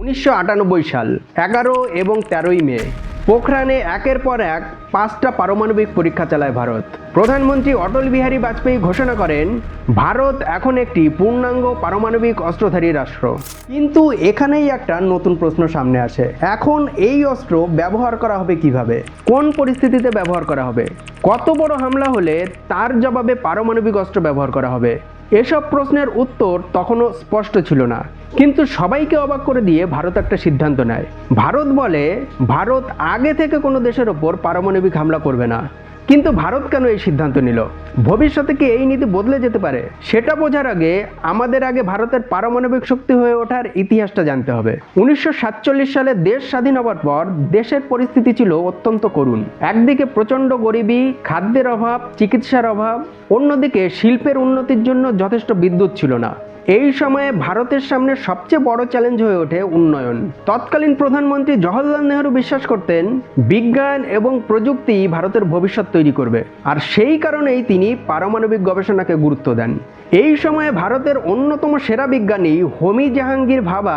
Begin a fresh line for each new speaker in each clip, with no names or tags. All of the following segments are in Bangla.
1998 সাল 11 এবং 13 মে পোখরানে একের পর এক 5টা পারমাণবিক পরীক্ষা চালায় ভারত। প্রধানমন্ত্রী অটল বিহারী বাজপেয়ী ঘোষণা করেন, ভারত এখন একটি পূর্ণাঙ্গ পারমাণবিক অস্ত্রধারী রাষ্ট্র। কিন্তু এখানেই একটা নতুন প্রশ্ন সামনে আসে, এখন এই অস্ত্র ব্যবহার করা হবে কিভাবে, কোন পরিস্থিতিতে ব্যবহার করা হবে, কত বড় হামলা হলে তার জবাবে পারমাণবিক অস্ত্র ব্যবহার করা হবে। এসব প্রশ্নের উত্তর তখনও স্পষ্ট ছিল না, কিন্তু সবাইকে অবাক করে দিয়ে ভারত একটা সিদ্ধান্ত নেয়। ভারত বলে ভারত আগে থেকে কোনো দেশের ওপর পারমাণবিক হামলা করবে না। কিন্তু ভারত কেন এই সিদ্ধান্ত নিল? ভবিষ্যতে কি এই নীতি বদলে যেতে পারে? সেটা বোঝার আগে আমাদের ভারতের পারমাণবিক শক্তি হয়ে ওঠার ইতিহাসটা জানতে হবে। 1947 সালে দেশ স্বাধীন হওয়ার পর দেশের পরিস্থিতি ছিল অত্যন্ত করুণ। একদিকে প্রচণ্ড গরিবী, খাদ্যের অভাব, চিকিৎসার অভাব, অন্যদিকে শিল্পের উন্নতির জন্য যথেষ্ট বিদ্যুৎ ছিল না। এই সময়ে ভারতের সামনে সবচেয়ে বড় চ্যালেঞ্জ হয়ে ওঠে উন্নয়ন। তৎকালীন প্রধানমন্ত্রী জওহরলাল নেহরু বিশ্বাস করতেন বিজ্ঞান এবং প্রযুক্তি ভারতের ভবিষ্যৎ তৈরি করবে, আর সেই কারণেই তিনি পারমাণবিক গবেষণাকে গুরুত্ব দেন। এই সময়ে ভারতের অন্যতম সেরা বিজ্ঞানী হোমি জাহাঙ্গীর ভাবা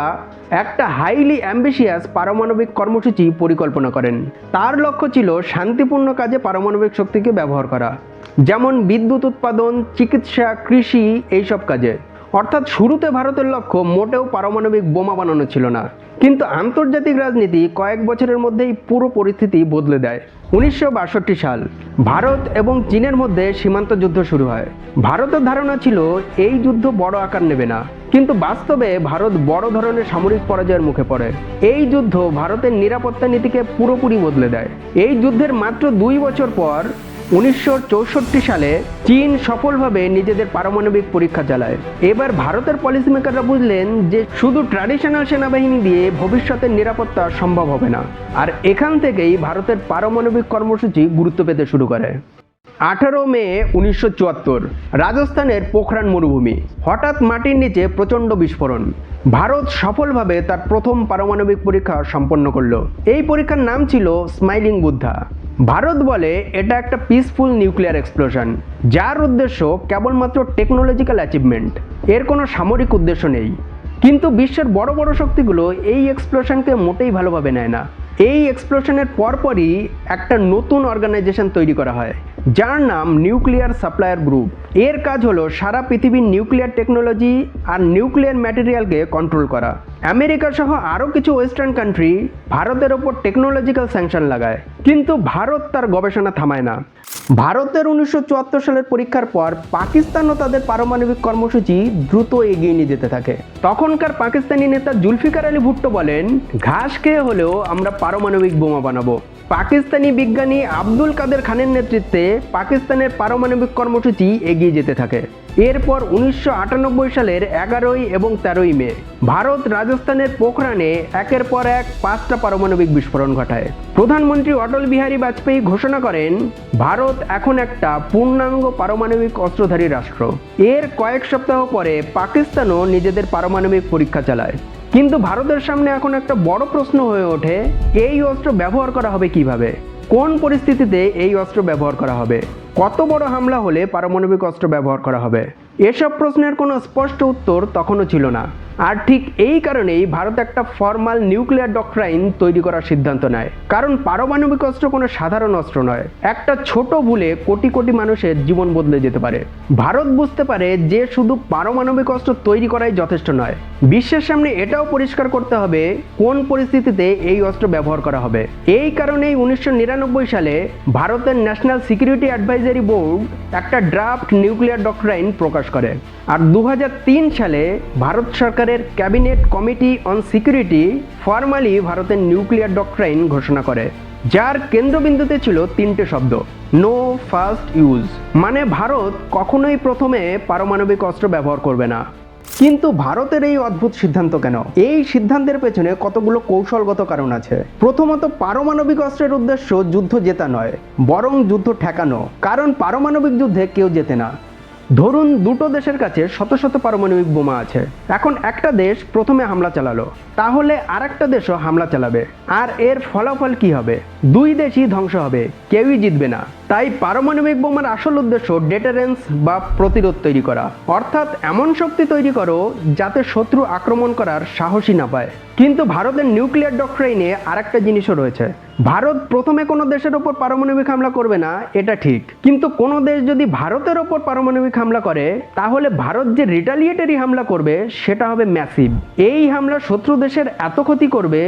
একটা হাইলি অ্যাম্বিশিয়াস পারমাণবিক কর্মসূচি পরিকল্পনা করেন। তার লক্ষ্য ছিল শান্তিপূর্ণ কাজে পারমাণবিক শক্তিকে ব্যবহার করা, যেমন বিদ্যুৎ উৎপাদন, চিকিৎসা, কৃষি, এইসব কাজে। অর্থাৎ শুরুতে ভারতের লক্ষ্য মোটেও পারমাণবিক বোমা বানানো ছিল না। কিন্তু আন্তর্জাতিক রাজনীতি কয়েক বছরের মধ্যেই পুরো পরিস্থিতি বদলে দেয়। 1962 সাল ভারত এবং চীনের মধ্যে সীমান্ত যুদ্ধ শুরু হয়। ভারতের ধারণা ছিল এই যুদ্ধ বড় আকার নেবে না, কিন্তু বাস্তবে ভারত বড় ধরনের সামরিক পরাজয়ের মুখে পড়ে। এই যুদ্ধ ভারতের নিরাপত্তা নীতিকে পুরোপুরি বদলে দেয়। এই যুদ্ধের মাত্র 2 বছর পর 1964 সালে চীন সফলভাবে নিজেদের পারমাণবিক পরীক্ষা চালায়। এবার ভারতের পলিসি মেকাররা বুঝলেন যে শুধু ট্র্যাডিশনাল সেনাবাহিনী দিয়ে ভবিষ্যতের নিরাপত্তা সম্ভব হবে না, আর এখান থেকেই ভারতের পারমাণবিক কর্মসূচি গুরুত্ব পেতে শুরু করে। 18 মে 1974 রাজস্থানের পোখরান মরুভূমি, হঠাৎ মাটির নিচে প্রচণ্ড বিস্ফোরণ। ভারত সফলভাবে তার প্রথম পারমাণবিক পরীক্ষা সম্পন্ন করলো। এই পরীক্ষার নাম ছিল স্মাইলিং বুদ্ধা। ভারত বলে এটা একটা পিসফুল নিউক্লিয়ার এক্সপ্লোশন, যার উদ্দেশ্য কেবলমাত্র টেকনোলজিক্যাল অ্যাচিভমেন্ট, এর কোনো সামরিক উদ্দেশ্য নেই। কিন্তু বিশ্বের বড় বড় শক্তিগুলো এই এক্সপ্লোশনকে মোটেই ভালোভাবে নেয় না। এই এক্সপ্লোশনের পরপরই একটা নতুন অর্গানাইজেশন তৈরি করা হয়, যার নাম নিউক্লিয়ার সাপ্লায়ার গ্রুপ। এর কাজ হলো সারা পৃথিবীর নিউক্লিয়ার টেকনোলজি আর নিউক্লিয়ার ম্যাটেরিয়ালকে কন্ট্রোল করা। আমেরিকা সহ আরও কিছু ওয়েস্টার্ন কান্ট্রি ভারতের ওপর টেকনোলজিক্যাল স্যাংশন লাগায়, কিন্তু ভারত তার গবেষণা থামায় না। ভারতের 1974 সালের পরীক্ষার পর পাকিস্তানও তাদের পারমাণবিক কর্মসূচি দ্রুত এগিয়ে নিয়ে যেতে থাকে। তখনকার পাকিস্তানি নেতা জুলফিকার আলী ভুট্টো বলেন, ঘাস খেয়ে হলেও আমরা পারমাণবিক বোমা বানাবো। পাকিস্তানি বিজ্ঞানী আব্দুল কাদের খানের নেতৃত্বে পাকিস্তানের পারমাণবিক কর্মসূচি এগিয়ে যেতে থাকে। এরপর 1998 সালের 11 এবং 13 মে ভারত রাজস্থানের পোখরানে একের পর এক 5টা পারমাণবিক বিস্ফোরণ ঘটায়। প্রধানমন্ত্রী অটল বিহারী বাজপেয়ী ঘোষণা করেন, ভারত এখন একটা পূর্ণাঙ্গ পারমাণবিক অস্ত্রধারী রাষ্ট্র। এর কয়েক সপ্তাহ পরে পাকিস্তানও নিজেদের পারমাণবিক পরীক্ষা চালায়। কিন্তু ভারতের সামনে এখন একটা বড় প্রশ্ন হয়ে ওঠে, এই অস্ত্র ব্যবহার করা হবে কিভাবে, কোন পরিস্থিতিতে এই অস্ত্র ব্যবহার করা হবে, কত বড় হামলা হলে পারমাণবিক অস্ত্র ব্যবহার করা হবে। এসব প্রশ্নের কোনো স্পষ্ট উত্তর তখনও ছিল না। আর ঠিক এই কারণেই ভারত একটা ফর্মাল নিউক্লিয়ার ডক্ট্রাইন তৈরি করার সিদ্ধান্ত নেয়। কারণ পারমাণবিক অস্ত্র কোনো সাধারণ অস্ত্র নয়, একটা ছোট ভুলে কোটি কোটি মানুষের জীবন বদলে যেতে পারে। ভারত বুঝতে পারে যে শুধু পারমাণবিক অস্ত্র তৈরি করাই যথেষ্ট নয়, বিশ্বের সামনে এটাও পরিষ্কার করতে হবে কোন পরিস্থিতিতে এই অস্ত্র ব্যবহার করা হবে। এই কারণেই 1999 সালে ভারতের ন্যাশনাল সিকিউরিটি অ্যাডভাইজারি বোর্ড একটা ড্রাফট নিউক্লিয়ার ডক্ট্রাইন প্রকাশ করে। আর 2003 সালে ভারত সরকারের cabinet committee on security formally ভারতের নিউক্লিয়ার ডক্ট্রাইন ঘোষণা করে, যার কেন্দ্রবিন্দুতে ছিল 3টে শব্দ, নো ফার্স্ট ইউজ, মানে ভারত কখনোই প্রথমে পারমাণবিক অস্ত্র ব্যবহার করবে না। কিন্তু ভারতের এই অদ্ভুত সিদ্ধান্ত কেন? এই সিদ্ধান্তের পেছনে কতগুলো কৌশলগত কারণ আছে। প্রথমত, পারমাণবিক অস্ত্রের উদ্দেশ্য যুদ্ধ জেতা নয়, বরং যুদ্ধ ঠেকানো। কারণ পারমাণবিক যুদ্ধে কেউ জেতে না। ধরুন দুটো দেশের কাছে শত শত পারমাণবিক বোমা আছে। এখন একটা দেশ প্রথমে হামলা চালালো, তাহলে আরেকটা দেশও হামলা চালাবে, আর এর ফলাফল কি হবে? দুই দেশই ধ্বংস হবে, কেউই জিতবে না। তাই পারমাণবিক বোমার আসল উদ্দেশ্য ডেটারেন্স বা প্রতিরোধ তৈরি করা, অর্থাৎ এমন শক্তি তৈরি করো যাতে শত্রু আক্রমণ করার সাহসই না পায়। কিন্তু ভারতের নিউক্লিয়ার ডক্ট্রাইনে আরেকটা জিনিসও রয়েছে। ভারত প্রথমে কোনো দেশের ওপর পারমাণবিক হামলা করবে না, এটা ঠিক, কিন্তু কোনো দেশ যদি ভারতের ওপর পারমাণবিক হামলা করে তাহলে ভারত যে রিটালিয়েটারি হামলা করবে সেটা হবে ম্যাসিভ। এই হামলা শত্রু দেশের এত ক্ষতি করবে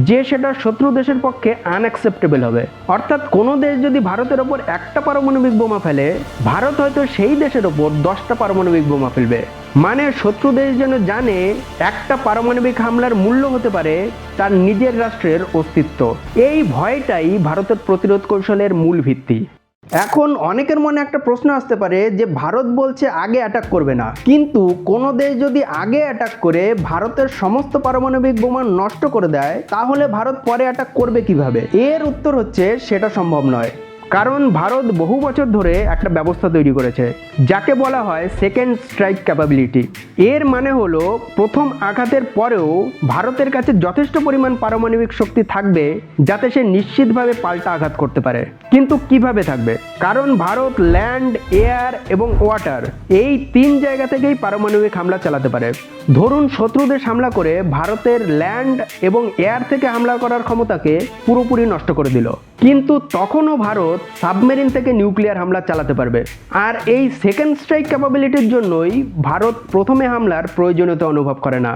যে সেটা শত্রু দেশের পক্ষে আনঅ্যাকসেপ্টেবল হবে। অর্থাৎ কোনো দেশ যদি ভারতের ওপর একটা পারমাণবিক বোমা ফেলে, ভারত হয়তো সেই দেশের ওপর 10টা পারমাণবিক বোমা ফেলবে। মানে শত্রু দেশ যেন জানে একটা পারমাণবিক হামলার মূল্য হতে পারে তার নিজের রাষ্ট্রের অস্তিত্ব। এই ভয়টাই ভারতের প্রতিরোধ কৌশলের মূল ভিত্তি। এখন অনেকের মনে একটা প্রশ্ন আসতে পারে যে ভারত বলছে আগে অ্যাটাক করবে না, কিন্তু কোনো দেশ যদি আগে অ্যাটাক করে ভারতের সমস্ত পারমাণবিক বোমা নষ্ট করে দেয় তাহলে ভারত পরে অ্যাটাক করবে কিভাবে? এর উত্তর হচ্ছে সেটা সম্ভব নয়। কারণ ভারত বহু বছর ধরে একটা ব্যবস্থা তৈরি করেছে যাকে বলা হয় সেকেন্ড স্ট্রাইক ক্যাপাবিলিটি। এর মানে হলো প্রথম আঘাতের পরেও ভারতের কাছে যথেষ্ট পরিমাণ পারমাণবিক শক্তি থাকবে যাতে সে নিশ্চিতভাবে পাল্টা আঘাত করতে পারে। কিন্তু কিভাবে থাকবে? কারণ ভারত ল্যান্ড, এয়ার এবং ওয়াটার এই 3 জায়গা থেকেই পারমাণবিক হামলা চালাতে পারে। ধরুন শত্রু দেশ হামলা করে ভারতের ল্যান্ড এবং এয়ার থেকে হামলা করার ক্ষমতাকে পুরোপুরি নষ্ট করে দিল, কিন্তু তখনও ভারত সাবমেরিন থেকে নিউক্লিয়ার হামলা চালাতে পারবে। আর এই সেকেন্ড স্ট্রাইক ক্যাপাবিলিটির জন্যই ভারত প্রথমে হামলার প্রয়োজনীয়তা অনুভব করে না।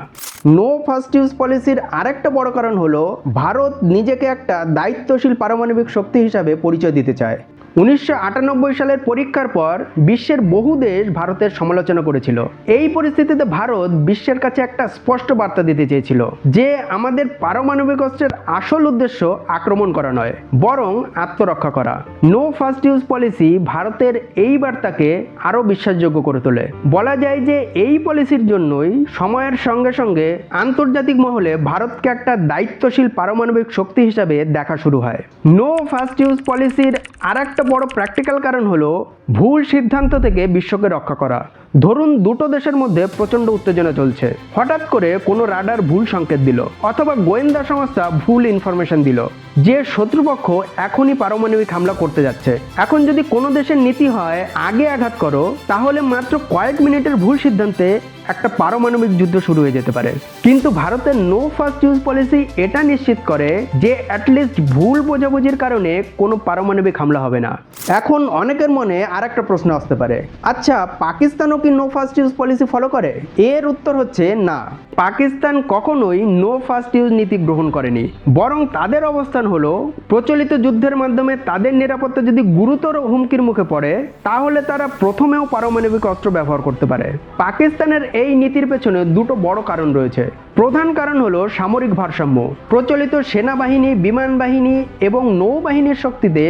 নো ফার্স্ট ইউজ পলিসির আরেকটা বড় কারণ হলো ভারত নিজেকে একটা দায়িত্বশীল পারমাণবিক শক্তি হিসাবে পরিচয় দিতে চায়। 1998 সালের পরীক্ষার পর বিশ্বের বহু দেশ ভারতের সমালোচনা করেছিল। এই পরিস্থিতিতে ভারত বিশ্বের কাছে একটা স্পষ্ট বার্তা দিতে চেয়েছিল যে আমাদের পারমাণবিক অস্ত্রের আসল উদ্দেশ্য আক্রমণ করা নয়, বরং আত্মরক্ষা করা। নো ফার্স্ট ইউজ পলিসি ভারতের এই বার্তাকে আরও বিশ্বাসযোগ্য করে তোলে। বলা যায় যে এই পলিসির জন্যই সময়ের সঙ্গে সঙ্গে আন্তর্জাতিক মহলে ভারতকে একটা দায়িত্বশীল পারমাণবিক শক্তি হিসাবে দেখা শুরু হয়। নো ফার্স্ট ইউজ পলিসির আরেকটা বড় প্র্যাকটিক্যাল কারণ হলো ভুল সিদ্ধান্ত থেকে বিশ্বকে রক্ষা করা। ধরুন দুটো দেশের মধ্যে প্রচণ্ড উত্তেজনা চলছে, হঠাৎ করে কোনো রাডার ভুল সংকেত দিল অথবা গোয়েন্দা সংস্থা ভুল ইনফরমেশন দিল যে শত্রুপক্ষ এখনই পারমাণবিক হামলা করতে যাচ্ছে। এখন যদি কোনো দেশের নীতি হয় আগে আঘাত করো, তাহলে মাত্র কয়েক মিনিটের ভুল সিদ্ধান্তে একটা পারমাণবিক যুদ্ধ শুরু হয়ে যেতে পারে। কিন্তু ভারতের নো ফার্স্ট ইউজ পলিসি এটা নিশ্চিত করে যে অ্যাটলিস্ট ভুল বোঝাবুঝির কারণে কোনো পারমাণবিক হামলা হবে না। এখন অনেকের মনে আর একটা প্রশ্ন আসতে পারে, আচ্ছা পাকিস্তানও কি no first use policy follow করে? এর উত্তর হচ্ছে না, পাকিস্তান কখনোই নো ফার্স্ট ইউজ নীতি গ্রহণ করেনি। বরং তাদের অবস্থান হলো প্রচলিত যুদ্ধের মাধ্যমে তাদের নিরাপত্তা যদি গুরুতর হুমকির মুখে পড়ে তাহলে তারা প্রথমেও পারমাণবিক অস্ত্র ব্যবহার করতে পারে। পাকিস্তানের এই নীতির পেছনে দুটো বড় কারণ রয়েছে। প্রধান কারণ হলো সামরিক ভারসাম্য। প্রচলিত সেনাবাহিনী, বিমান বাহিনী এবং নৌবাহিনীর শক্তিতে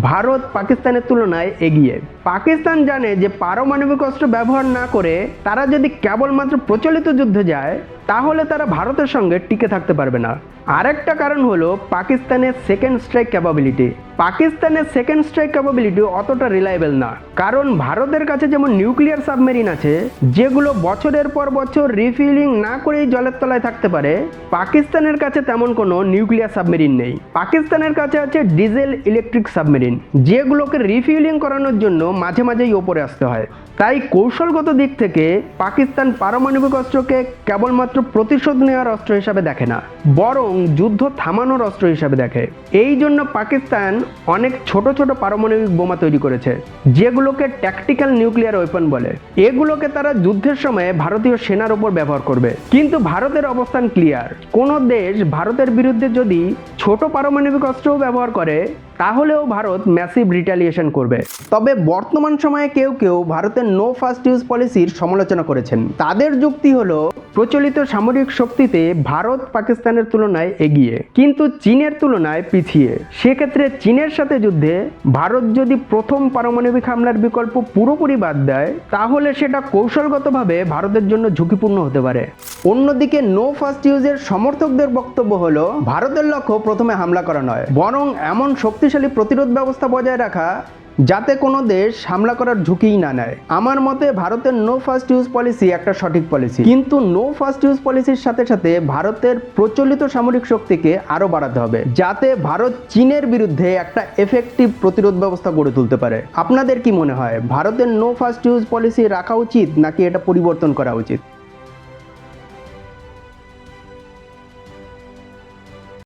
ভারত পাকিস্তানের তুলনায় এগিয়ে। পাকিস্তান জানে যে পারমাণবিক অস্ত্র ব্যবহার না করে তারা যদি কেবলমাত্র প্রচলিত যুদ্ধে যায় তাহলে তারা ভারতের সঙ্গে টিকে থাকতে পারবে না। আরেকটা কারণ হলো পাকিস্তানের সেকেন্ড স্ট্রাইক ক্যাপাবিলিটি। পাকিস্তানের সেকেন্ড স্ট্রাইক ক্যাপাবিলিটি অতটা রিলায়েবল না, কারণ ভারতের কাছে যেমন নিউক্লিয়ার সাবমেরিন আছে যেগুলো বছরের পর বছর রিফিলিং না করেই জলের তলায় থাকতে পারে, পাকিস্তানের কাছে তেমন কোনো নিউক্লিয়ার সাবমেরিন নেই। পাকিস্তানের কাছে আছে ডিজেল ইলেকট্রিক সাবমেরিন, যেগুলোকে রিফিলিং করানোর জন্য মাঝে মাঝেই ওপরে আসতে হয়। তাই কৌশলগত দিক থেকে পাকিস্তান পারমাণবিক অস্ত্রকে কেবলমাত্র প্রতিশোধ নেওয়ার অস্ত্র হিসাবে দেখে না, বরং যুদ্ধ থামানোর অস্ত্র হিসাবে দেখে। এই জন্য পাকিস্তান অনেক ছোট ছোট পারমাণবিক বোমা তৈরি করেছে যেগুলোকে ট্যাকটিক্যাল নিউক্লিয়ার ওয়েপন বলে। এগুলোকে তারা যুদ্ধের সময় ভারতীয় সেনার উপর ব্যবহার করবে। কিন্তু ভারতের অবস্থান ক্লিয়ার, কোনো দেশ ভারতের বিরুদ্ধে যদি ছোট পারমাণবিক অস্ত্রও ব্যবহার করে তাহলেও ভারত ম্যাসিভ রিটালিয়েশন করবে। তবে বর্তমান সময়ে কেউ কেউ ভারতের নো ফার্স্ট ইউজ পলিসির সমালোচনা করেছেন। তাদের যুক্তি হলো প্রচলিত সামরিক শক্তিতে ভারত পাকিস্তানের তুলনায় এগিয়ে, কিন্তু চীনের তুলনায় পিছিয়ে। সেক্ষেত্রে চীনের সাথে যুদ্ধে ভারত যদি প্রথম পারমাণবিক হামলার বিকল্প পুরোপুরি বাদ দেয় তাহলে সেটা কৌশলগতভাবে ভারতের জন্য ঝুঁকিপূর্ণ হতে পারে। অন্যদিকে নো ফার্স্ট ইউজের সমর্থকদের বক্তব্য হলো ভারতের লক্ষ্য প্রথমে হামলা করা নয়, বরং এমন শক্তিশালী প্রতিরোধ ব্যবস্থা বজায় রাখা যাতে কোনো দেশ হামলা করার ঝুঁকিই না নেয়। আমার মতে ভারতের নো ফার্স্ট ইউজ পলিসি একটা সঠিক পলিসি, কিন্তু নো ফার্স্ট ইউজ পলিসির সাথে সাথে ভারতের প্রচলিত সামরিক শক্তিকে আরও বাড়াতে হবে, যাতে ভারত চীনের বিরুদ্ধে একটা এফেক্টিভ প্রতিরোধ ব্যবস্থা গড়ে তুলতে পারে। আপনাদের কি মনে হয়, ভারতের নো ফার্স্ট ইউজ পলিসি রাখা উচিত নাকি এটা পরিবর্তন করা উচিত?